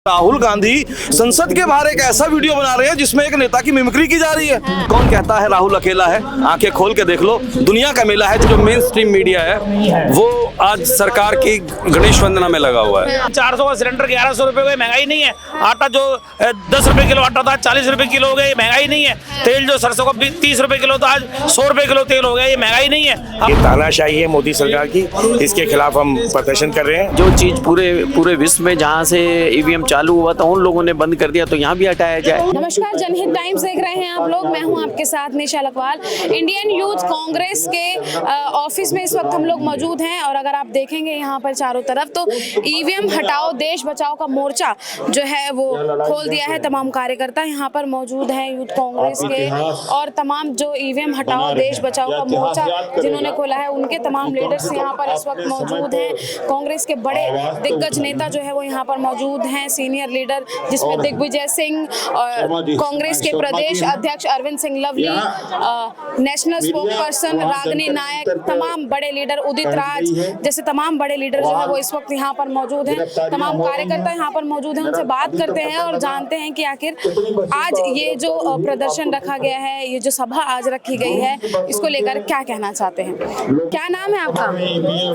राहुल गांधी संसद के बाहर एक ऐसा वीडियो बना रहे हैं जिसमें एक नेता की मिमिक्री की जा रही है। कौन कहता है राहुल अकेला है? आंखें खोल के देख लो, दुनिया का मेला है। जो मेन स्ट्रीम मीडिया है वो आज सरकार की गणेश वंदना में लगा हुआ है। 400 का सिलेंडर 1100 रुपए हो गए, महंगाई नहीं है। आटा जो 10 रुपए किलो आटा था 40 रुपए किलो हो गया, ये महंगाई नहीं है। तेल जो सरसों का 30 रुपए किलो था आज 100 रुपए किलो तेल हो गया, ये महंगाई नहीं है। ये तानाशाही है मोदी सरकार की, इसके खिलाफ हम प्रदर्शन कर रहे हैं। जो चीज पूरे विश्व में जहाँ से ईवीएम चालू हुआ था उन लोगों ने बंद कर दिया, तो यहाँ भी हटाया जाए। नमस्कार, जनहित टाइम्स देख रहे हैं आप लोग। मैं हूं आपके साथ निशा लखवाल। इंडियन यूथ कांग्रेस के ऑफिस में इस वक्त हम लोग मौजूद हैं और अगर आप देखेंगे यहाँ पर चारों तरफ तो ईवीएम हटाओ देश बचाओ का मोर्चा जो है वो खोल दिया है। तमाम कार्यकर्ता यहाँ पर मौजूद हैं यूथ कांग्रेस के और तमाम जो ईवीएम हटाओ देश बचाओ का मोर्चा जिन्होंने खोला है उनके तमाम लीडर्स यहाँ पर इस वक्त मौजूद हैं। कांग्रेस के बड़े दिग्गज नेता जो है वो यहाँ पर मौजूद हैं, सीनियर लीडर जिसमें दिग्विजय सिंह और कांग्रेस के प्रदेश अध्यक्ष Arvind Singh Lovely, national spokesperson Ragini Nayak, तमाम बड़े लीडर उदित राज जैसे तमाम बड़े लीडर जो है वो इस वक्त यहाँ पर मौजूद हैं। तमाम कार्यकर्ता यहाँ पर मौजूद हैं, उनसे बात करते हैं और जानते हैं कि आखिर आज ये जो प्रदर्शन रखा गया है, ये जो सभा आज रखी गई है, इसको लेकर क्या कहना चाहते हैं। क्या नाम है आपका?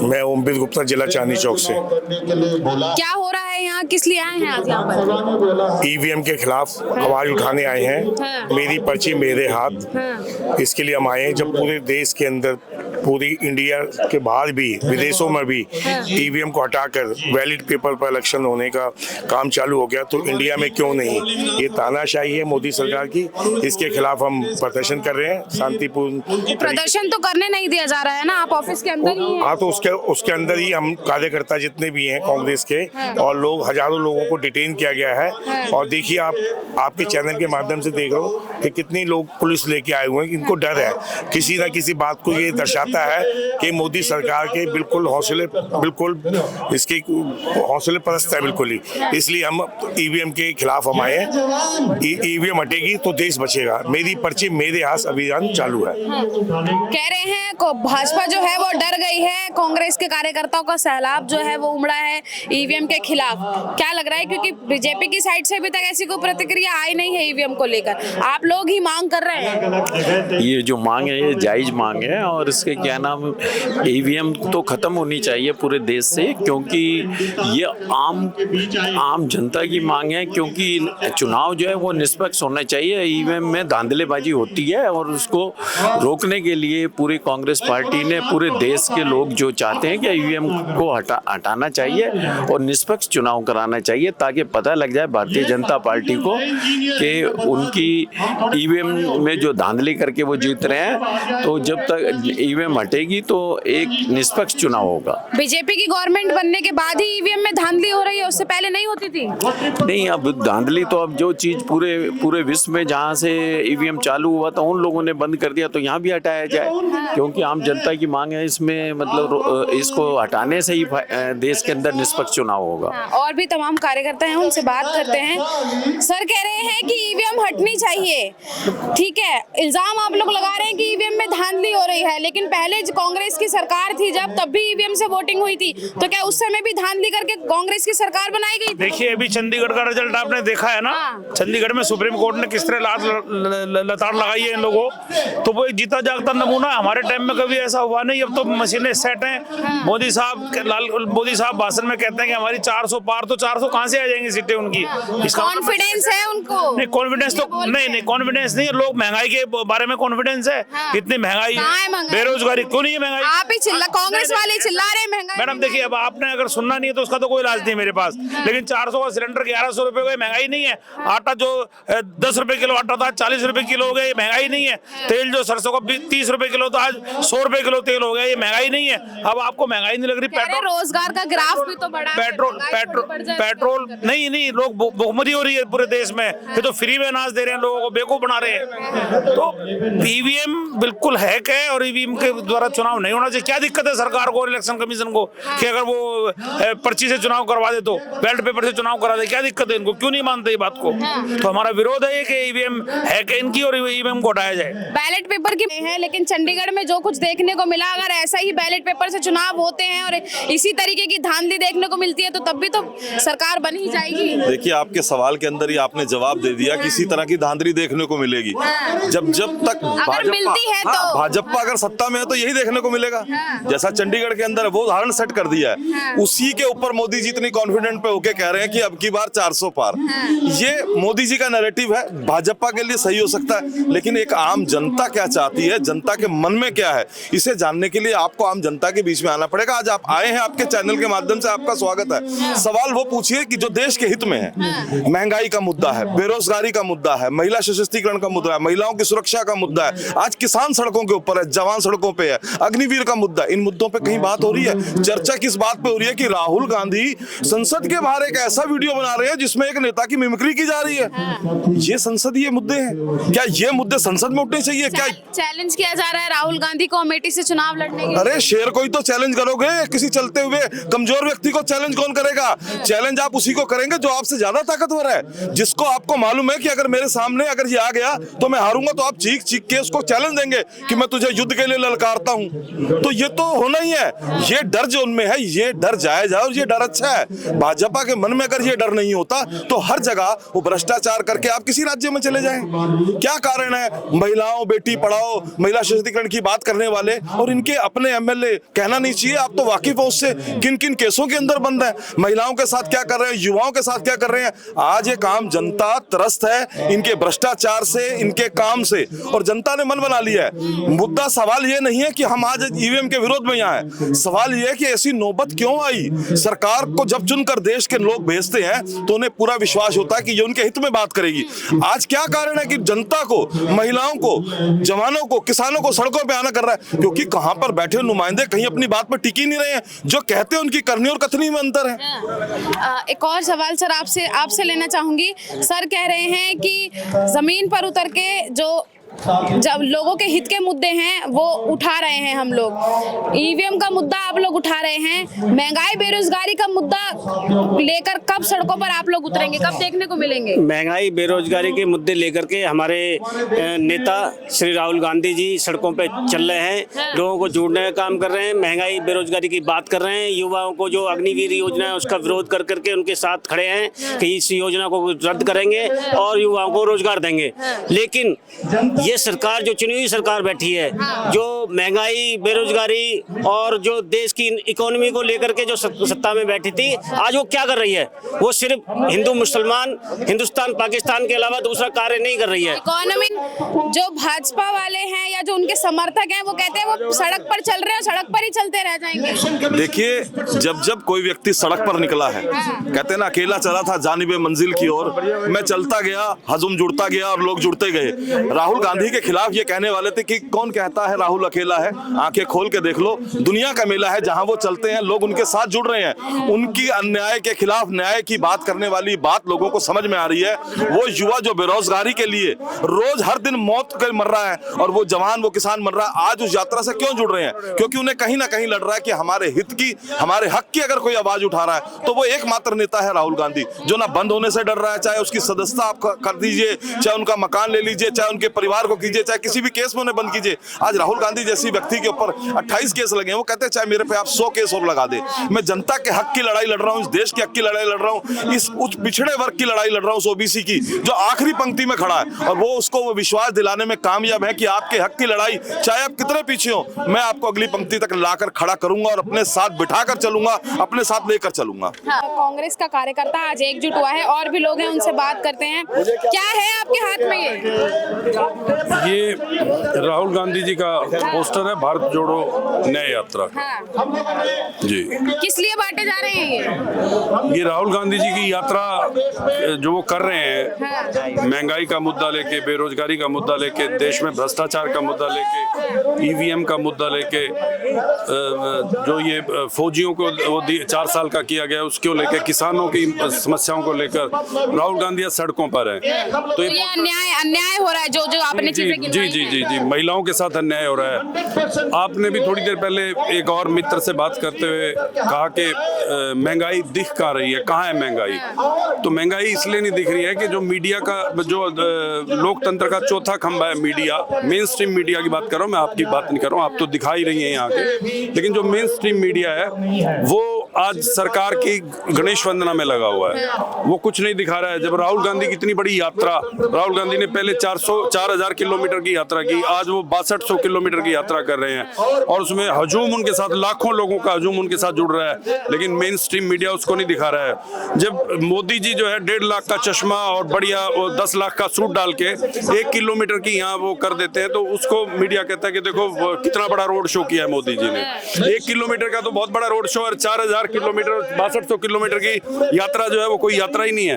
मैं ओमवीर गुप्ता, जिला चांदनी चौक से। क्या हो रहा है यहाँ, किस लिए आए हैं आज यहाँ पर? ईवीएम के खिलाफ आवाज उठाने आए हैं। मेरी पर्ची मेरे हाथ, इसके लिए हम आए हैं। जब पूरे देश के अंदर, पूरी इंडिया के बाहर भी, विदेशों में भी ईवीएम को हटाकर वैलिड पेपर पर इलेक्शन होने का काम चालू हो गया, तो इंडिया में क्यों नहीं? ये तानाशाही है मोदी सरकार की, इसके खिलाफ हम प्रदर्शन कर रहे हैं शांतिपूर्ण। प्रदर्शन तो करने नहीं दिया जा रहा है ना, आप ऑफिस के अंदर ही हैं। हाँ, तो उसके अंदर ही हम कार्यकर्ता जितने भी हैं कांग्रेस के और लोग, हजारों लोगों को डिटेन किया गया है। और देखिए, आपके चैनल के माध्यम से देख रहा हूँ कि कितनी लोग पुलिस लेके आए हुए हैं। इनको डर है, किसी ना किसी बात को ये दर्शाता है कि मोदी सरकार के बिल्कुल इसके हौसले परस्त है बिल्कुल ही। इसलिए हम ईवीएम के खिलाफ हम आए हैं। ईवीएम हटेगी तो देश बचेगा। मेरी पर्ची मेरे हाथ अभियान चालू है। कह रहे हैं भाजपा जो है वो डर गई है, कांग्रेस के कार्यकर्ताओं का सैलाब जो है वो उमड़ा है ईवीएम के खिलाफ। क्या लग रहा है, क्योंकि बीजेपी की साइड से अभी तक ऐसी कोई प्रतिक्रिया आई नहीं है ईवीएम को लेकर, आप लोग ही मांग कर रहे हैं। ये जो मांग है ये जायज मांग है और इसके क्या नाम, ईवीएम तो खत्म होनी चाहिए पूरे देश से, क्योंकि ये आम जनता की मांग है। क्योंकि चुनाव जो है वो निष्पक्ष होना चाहिए। ईवीएम में धांधलेबाजी होती है और उसको रोकने के लिए पूरी कांग्रेस पार्टी ने, पूरे देश के लोग जो चाहते हैं कि ईवीएम को हटाना चाहिए और निष्पक्ष चुनाव कराना चाहिए, ताकि पता लग जाए भारतीय जनता पार्टी को कि उनकी ईवीएम में जो धांधली करके वो जीत रहे हैं। तो जब तक ईवीएम हटेगी तो एक निष्पक्ष चुनाव होगा। बीजेपी की गवर्नमेंट बनने के बाद ही ईवीएम में धांधली हो रही है, उससे पहले नहीं होती थी? नहीं, अब धांधली तो अब जो चीज पूरे विश्व में जहाँ से ईवीएम चालू हुआ था उन लोगों ने बंद कर दिया, तो यहाँ भी हटाया जाए। क्योंकि आम जनता की मांग है इसमें, मतलब इसको हटाने से ही देश के अंदर निष्पक्ष चुनाव होगा। और भी तमाम कार्यकर्ता हैं, उनसे बात करते हैं। सर कह रहे हैं कि ईवीएम हटनी चाहिए, ठीक है। इल्जाम आप लोग लगा रहे हैं कि ईवीएम में धांधली हो रही है, लेकिन पहले कांग्रेस की सरकार थी जब, तब भी ईवीएम से वोटिंग हुई थी, तो क्या उस समय भी धांधली करके कांग्रेस की सरकार बनाई गई थी? देखिए, अभी चंडीगढ़ का रिजल्ट आपने देखा है ना। चंडीगढ़ में सुप्रीम कोर्ट ने किस तरह लताड़ लगाई है इन लोगों, तो वो एक जीता जागता नमूना। हमारे टाइम में कभी ऐसा हुआ नहीं, अब तो मशीनें सेट हैं। मोदी साहब भाषण में कहते हैं कि हमारी 400 पार, तो 400 कहां से आ जाएंगी सीटें उनकी? कॉन्फिडेंस है उनको? नहीं, कॉन्फिडेंस तो नहीं, कॉन्फिडेंस नहीं है। लोग महंगाई के बारे में कॉन्फिडेंस है? इतनी महंगाई, बेरोजगारी क्यों नहीं है? महंगाई आप ही कांग्रेस वाले चिल्ला रहे हैं महंगाई। मैडम देखिए, अब आपने अगर सुनना नहीं है तो उसका तो कोई इलाज नहीं मेरे पास, लेकिन 400 का सिलेंडर 1100 रुपए हो गए, महंगाई नहीं है। आटा जो 10 रुपए किलो आटा था 40 रुपए किलो हो गया, ये महंगाई नहीं है। तेल जो सरसों का 30 रुपए किलो था आज 100 रुपए किलो तेल हो गया, ये महंगाई नहीं है। अब आपको महंगाई नहीं लग रही? पेट्रोल, रोजगार का ग्राफ भी तो बढ़ा, पेट्रोल नहीं, लोग भुखमरी हो रही है पूरे देश में। ये तो फ्री में अनाज दे रहे हैं, लोगों को बेवकूफ बना रहे हैं। तो ईवीएम बिल्कुल हैक है और ईवीएम के के द्वारा चुनाव नहीं होना चाहिए। क्या दिक्कत है सरकार को, इलेक्शन कमीशन को, कि अगर वो पर्ची से चुनाव करवा दे तो बैलेट पेपर से चुनाव करा दे? क्या दिक्कत है इनको? क्यों नहीं मानते ये बात को? तो हमारा विरोध है कि ईवीएम है कि इनकी और ईवीएम को हटाया जाए। बैलेट पेपर की है, लेकिन चंडीगढ़ में जो कुछ देखने को मिला, अगर ऐसा ही बैलेट पेपर से चुनाव होते हैं और इसी तरीके की धांधली देखने को मिलती है तो तब भी तो सरकार बन ही जाएगी। देखिए, आपके सवाल के अंदर ही आपने जवाब दे दिया कि इसी तरह की धांधली देखने को मिलेगी। जब तक मिलती है तो भाजपा अगर सत्ता में है तो यही देखने को मिलेगा। जैसा चंडीगढ़ के अंदर वो उदाहरण सेट कर दिया है, उसी के ऊपर मोदी जी इतनी कॉन्फिडेंट पे होके कह रहे हैं कि अब की बार 400 पार। ये मोदी जी का नैरेटिव है, भाजपा के लिए सही हो सकता है, लेकिन एक आम जनता क्या चाहती है, जनता के मन में क्या है, इसे जानने के लिए आपको आम जनता के बीच में आना पड़ेगा। आज आप आए हैं, आपके चैनल के माध्यम से आपका स्वागत है। सवाल वो पूछिए कि जो देश के हित में है। महंगाई का मुद्दा है, बेरोजगारी का मुद्दा है, महिला सशक्तिकरण का मुद्दा है, महिलाओं की सुरक्षा का मुद्दा है, आज किसान सड़कों के ऊपर है, जवान सड़कों पे है, अग्निवीर का मुद्दा। इन मुद्दों पे कहीं बात हो रही है? चर्चा किस बात पे हो रही है कि राहुल गांधी संसद के बाहर एक ऐसा वीडियो बना रहे हैं जिसमें एक नेता की मिमिक्री की जा रही है। ये संसदीय मुद्दे हैं क्या? ये मुद्दे संसद में उठने चाहिए क्या? चैलेंज किया जा रहा है राहुल गांधी को अमेठी से चुनाव लड़ने के। अरे शेर को ही तो चैलेंज करोगे, किसी चलते हुए कमजोर व्यक्ति को चैलेंज कौन करेगा? चैलेंज आप उसी को करेंगे जो आपसे ज्यादा ताकतवर है, जिसको आपको मालूम है कि अगर मेरे सामने अगर ये आ गया तो मैं हारूंगा, तो आप चीख चीख के उसको चैलेंज देंगे कि मैं तुझे युद्ध के लिए ललकारता हूं। तो ये तो होना ही है। ये डर जो उनमें है, ये डर जायज है और ये डर अच्छा है। भाजपा के मन में अगर ये डर नहीं होता तो हर जगह वो भ्रष्टाचार करके आप किसी राज्य में चले जाएं। क्या कारण है? महिलाओं, बेटी पढ़ाओ, महिला सशक्तिकरण की बात करने वाले और इनके अपने एमएलए, कहना नहीं चाहिए, आप तो वाकिफ हो उससे, किन किन केसों के अंदर बंद है, महिलाओं के साथ क्या कर रहे हैं, युवाओं के साथ क्या कर रहे हैं। आज एक आम जनता त्रस्त है इनके भ्रष्टाचार से, इनके काम से, और जनता ने मन बना लिया है। मुद्दा सवाल ये नहीं है कि हम आज ईवीएम के विरोध में यहाँ है, सवाल ये है कि ऐसी नौबत क्यों आई। सरकार को जब चुनकर देश के लोग भेजते हैं तो उन्हें पूरा विश्वास होता है कि ये उनके हित में बात करेगी। आज क्या कारण है कि जनता को, महिलाओं को, जवानों को, किसानों को सड़कों पे आना कर रहा है? क्योंकि कहां पर बैठे नुमाइंदे कहीं अपनी बात पर टिकी नहीं रहे हैं। जो कहते हैं उनकी करनी और कथनी में अंतर है। एक और सवाल सर आपसे लेना चाहूंगी। सर कह रहे हैं कि जमीन पर उतर के जो जब लोगों के हित के मुद्दे हैं वो उठा रहे हैं हम लोग। ईवीएम का मुद्दा आप लोग उठा रहे हैं, महंगाई बेरोजगारी का मुद्दा लेकर कब सड़कों पर आप लोग उतरेंगे, कब देखने को मिलेंगे? महंगाई बेरोजगारी के मुद्दे लेकर के हमारे नेता श्री राहुल गांधी जी सड़कों पे चल रहे हैं, लोगों को जोड़ने का काम कर रहे हैं, महंगाई बेरोजगारी की बात कर रहे हैं, युवाओं को जो अग्निवीर योजना है उसका विरोध कर करके उनके साथ खड़े हैं कि इस योजना को रद्द करेंगे और युवाओं को रोजगार देंगे। लेकिन ये सरकार जो चुनी हुई सरकार बैठी है, जो महंगाई, बेरोजगारी और जो देश की इकोनॉमी को लेकर के जो सत्ता में बैठी थी, आज वो क्या कर रही है? वो सिर्फ हिंदू मुसलमान, हिंदुस्तान पाकिस्तान के अलावा दूसरा कार्य नहीं कर रही है। इकोनॉमी जो भाजपा वाले हैं या जो उनके समर्थक हैं वो कहते हैं वो सड़क पर चल रहे हैं, सड़क पर ही चलते रह जाएंगे। देखिए, जब कोई व्यक्ति सड़क पर निकला है, कहते हैं ना, अकेला चला था जानिबे मंजिल की ओर, मैं चलता गया, हजम जुड़ता गया और लोग जुड़ते गए। राहुल गांधी के खिलाफ ये कहने वाले थे कि कौन कहता है राहुल अकेला है, आंखें खोल के देख लो, दुनिया का मेला है, जहां वो चलते हैं लोग उनके साथ जुड़ रहे हैं। उनकी अन्याय के खिलाफ न्याय की बात करने वाली बात लोगों को समझ में आ रही है। वो युवा जो बेरोजगारी के लिए रोज हर दिन मौत के मर रहा है और वो जवान, वो किसान मर रहा है, आज उस यात्रा से क्यों जुड़ रहे हैं? क्योंकि उन्हें कहीं ना कहीं लड़ रहा है कि हमारे हित की, हमारे हक की अगर कोई आवाज उठा रहा है तो वो एकमात्र नेता है राहुल गांधी, जो ना बंद होने से डर रहा है, चाहे उसकी सदस्यता आप कर दीजिए, चाहे उनका मकान ले लीजिए, चाहे उनके परिवार को कीजिए, चाहे किसी भी केस में उन्हें बंद कीजिए। आज राहुल गांधी जैसी व्यक्ति के ऊपर 28 केस लगे हैं, वो कहते हैं चाहे मेरे पे आप 100 केस और लगा दे, मैं जनता के हक की लड़ाई लड़ रहा हूं, इस देश के हक की लड़ाई लड़ रहा हूं, इस उच्च पिछड़े वर्ग की लड़ाई लड़ रहा हूं, उस ओबीसी की जो आखिरी पंक्ति में खड़ा है, और वो उसको वो विश्वास दिलाने में कामयाब है कि आपके हक की लड़ाई चाहे आप कितने पीछे हो, मैं आपको अगली पंक्ति तक लाकर खड़ा करूंगा और अपने साथ बिठाकर चलूंगा, अपने साथ लेकर चलूंगा। कांग्रेस का कार्यकर्ता आज एकजुट हुआ है, और भी लोग हैं, उनसे बात करते हैं। क्या है आपके हाथ में ये राहुल गांधी जी का पोस्टर है, भारत जोड़ो न्याय यात्रा। हाँ। जी, किस लिए बांटे जा रहे हैं ये? ये राहुल राहुल गांधी जी की यात्रा जो वो कर रहे हैं, महंगाई का मुद्दा लेके, बेरोजगारी का मुद्दा लेके, देश में भ्रष्टाचार का मुद्दा लेके, ईवीएम का मुद्दा लेके, जो ये फौजियों को वो 4 साल का किया गया उसको लेके, किसानों की समस्याओं को लेकर राहुल गांधी सड़कों पर हैं। तो ये अन्याय हो रहा है जो आपने चीजें गिनवाई जी जी जी जी महिलाओं के साथ अन्याय हो रहा है। आपने भी थोड़ी देर पहले एक और मित्र से बात करते हुए कहा कि महंगाई दिख कहाँ रही है, कहाँ है महंगाई? तो महंगाई इसलिए नहीं दिख रही है कि जो मीडिया का, जो लोकतंत्र का चौथा खंभा है मीडिया, मेन स्ट्रीम मीडिया की बात कर रहा हूँ मैं, आपकी बात नहीं कर रहा हूँ, आप तो दिखा ही रही हैं यहाँ के, लेकिन जो मेन स्ट्रीम मीडिया है वो आज सरकार की गणेश वंदना में लगा हुआ है, वो कुछ नहीं दिखा रहा है। जब राहुल गांधी की इतनी बड़ी यात्रा, राहुल गांधी ने पहले 4,000 किलोमीटर की यात्रा की, आज वो 6200 किलोमीटर की यात्रा कर रहे हैं और उसमें हजूम उनके साथ, लाखों लोगों का हजूम उनके साथ जुड़ रहा है, लेकिन मेन स्ट्रीम मीडिया उसको नहीं दिखा रहा है। जब मोदी जी जो है 1.5 लाख का चश्मा और बढ़िया 10 लाख का सूट डाल के 1 किलोमीटर की यहाँ वो कर देते हैं, तो उसको मीडिया कहता है कि देखो कितना बड़ा रोड शो किया है मोदी जी ने। 1 किलोमीटर का तो बहुत बड़ा रोड शो, और 4000 किलोमीटर, 6200 किलोमीटर की यात्रा जो है वो कोई यात्रा ही नहीं है,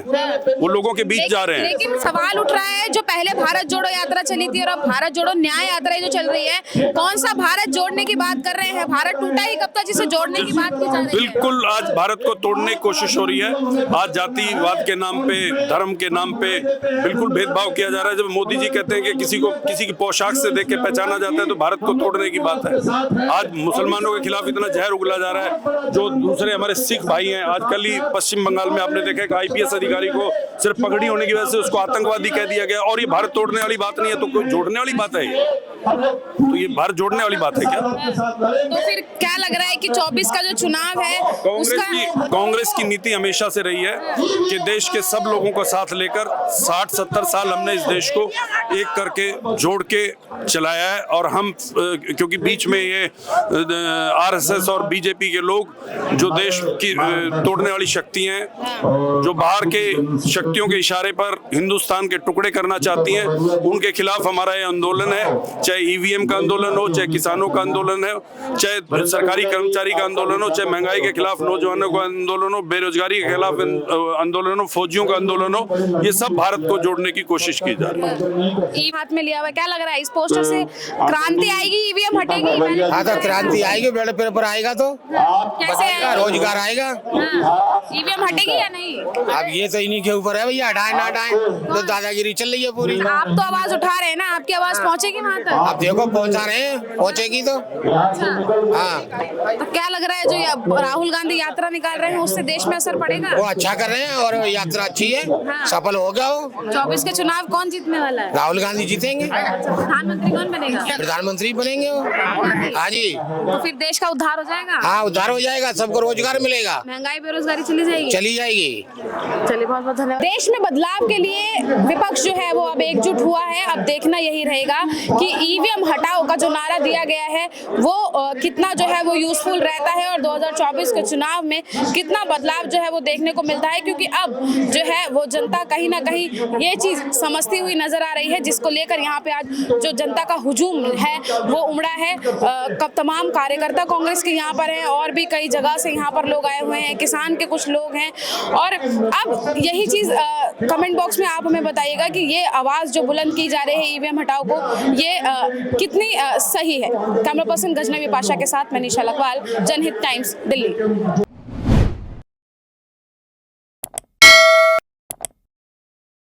वो लोगों के बीच जा रहे हैं। लेकिन सवाल उठ रहा है, जो पहले भारत जोड़ो यात्रा चली थी और अब भारत जोड़ो न्याय यात्रा जो चल रही है, कौन सा भारत जोड़ने की बात कर रहे हैं? भारत टूटा ही कब था जिसे जोड़ने की बात की जा रही है? बिल्कुल, आज भारत को तोड़ने की कोशिश हो रही है। आज जातिवाद के नाम पे, धर्म के नाम पे बिल्कुल भेदभाव किया जा रहा है। जब मोदी जी कहते हैं कि किसी की पोशाक से देख के पहचाना जाता है तो भारत को तोड़ने की बात है। आज मुसलमानों के खिलाफ इतना जहर उगला जा रहा है। जो दूसरे हमारे सिख भाई हैं, आज कल ही पश्चिम बंगाल में आपने देखा कि IPS अधिकारी को सिर्फ पगड़ी होने की वजह से उसको आतंकवादी कह दिया गया, और ये भारत तोड़ने वाली बात नहीं है, तो कोई जोड़ने वाली बात है ये? तो ये भारत जोड़ने वाली बात है क्या? तो फिर क्या लग रहा है कि 24 का जो चुनाव है कांग्रेस की नीति हमेशा से रही है कि देश के सब लोगों को साथ लेकर 60-70 साल हमने इस देश को एक करके जोड़ के चलाया है। और हम क्योंकि बीच में ये RSS और BJP के लोग जो देश की तोड़ने वाली शक्ति हैं, जो बाहर के शक्तियों के इशारे पर हिंदुस्तान के टुकड़े करना चाहती हैं, उनके खिलाफ हमारा ये आंदोलन है। चाहे EVM का आंदोलन हो, चाहे किसानों का आंदोलन है, चाहे सरकारी कर्मचारी का आंदोलन हो, चाहे महंगाई के खिलाफ नौजवानों का आंदोलन हो, बेरोजगारी के खिलाफ आंदोलन हो, फौजियों का आंदोन हो, ये सब भारत को जोड़ने की कोशिश की जा रही है। हाथ में लिया हुआ क्या लग रहा है, इस पोस्टर से क्रांति आएगी, EVM हटेगी? हाँ तो क्रांति आएगी, बेड़े पर आएगा तो कैसे आएगा? रोजगार आएगा। EVM हटेगी या नहीं? अब ये तो इन्हीं के ऊपर है भैया, हटाए ना हटाए, तो दादागिरी चल रही है पूरी। आप तो आवाज उठा रहे हैं ना, आपकी आवाज पहुंचेगी वहां तक? अब देखो पहुंचा रहे हैं, पहुंचेगी तो। हाँ तो क्या लग रहा है जो राहुल गांधी यात्रा निकाल रहे हैं उससे देश में असर पड़ेगा? वो अच्छा कर रहे हैं और यात्रा अच्छी है, सफल हो गया वो। 24 के चुनाव कौन जीतने वाला है? राहुल गांधी जीतेंगे। प्रधानमंत्री कौन बनेगा? प्रधानमंत्री बनेंगे वो। हाँ जी। तो फिर देश का उद्धार हो जाएगा? हाँ उद्धार हो जाएगा, सबको रोजगार मिलेगा, महंगाई बेरोजगारी चली जाएगी? चली जाएगी। चलिए बहुत बहुत धन्यवाद। देश में बदलाव के लिए विपक्ष जो है वो अब एकजुट हुआ है। अब देखना यही रहेगा कि EVM हटाओ का जो नारा दिया गया है वो कितना जो है वो यूजफुल रहता है और 2024 के चुनाव में कितना बदलाव जो है वो देखने को मिलता है, क्योंकि अब जो है वो जनता कहीं ना कहीं ये चीज समझती हुई नजर आ रही है, जिसको लेकर यहाँ पे आज जो जनता का हुजूम है वो उमड़ा है। तमाम कार्यकर्ता कांग्रेस के यहाँ पर हैं और भी कई जगह से यहाँ पर लोग आए हुए हैं, किसान के कुछ लोग हैं। और अब यही चीज कमेंट बॉक्स में आप हमें बताइएगा कि ये आवाज जो बुलंद की जा रही है EVM हटाओ को, ये कितनी सही है। कैमरा पर्सन गजनवी पाशा के साथ मैं निशा लखवाल, जनहित टाइम्स, दिल्ली।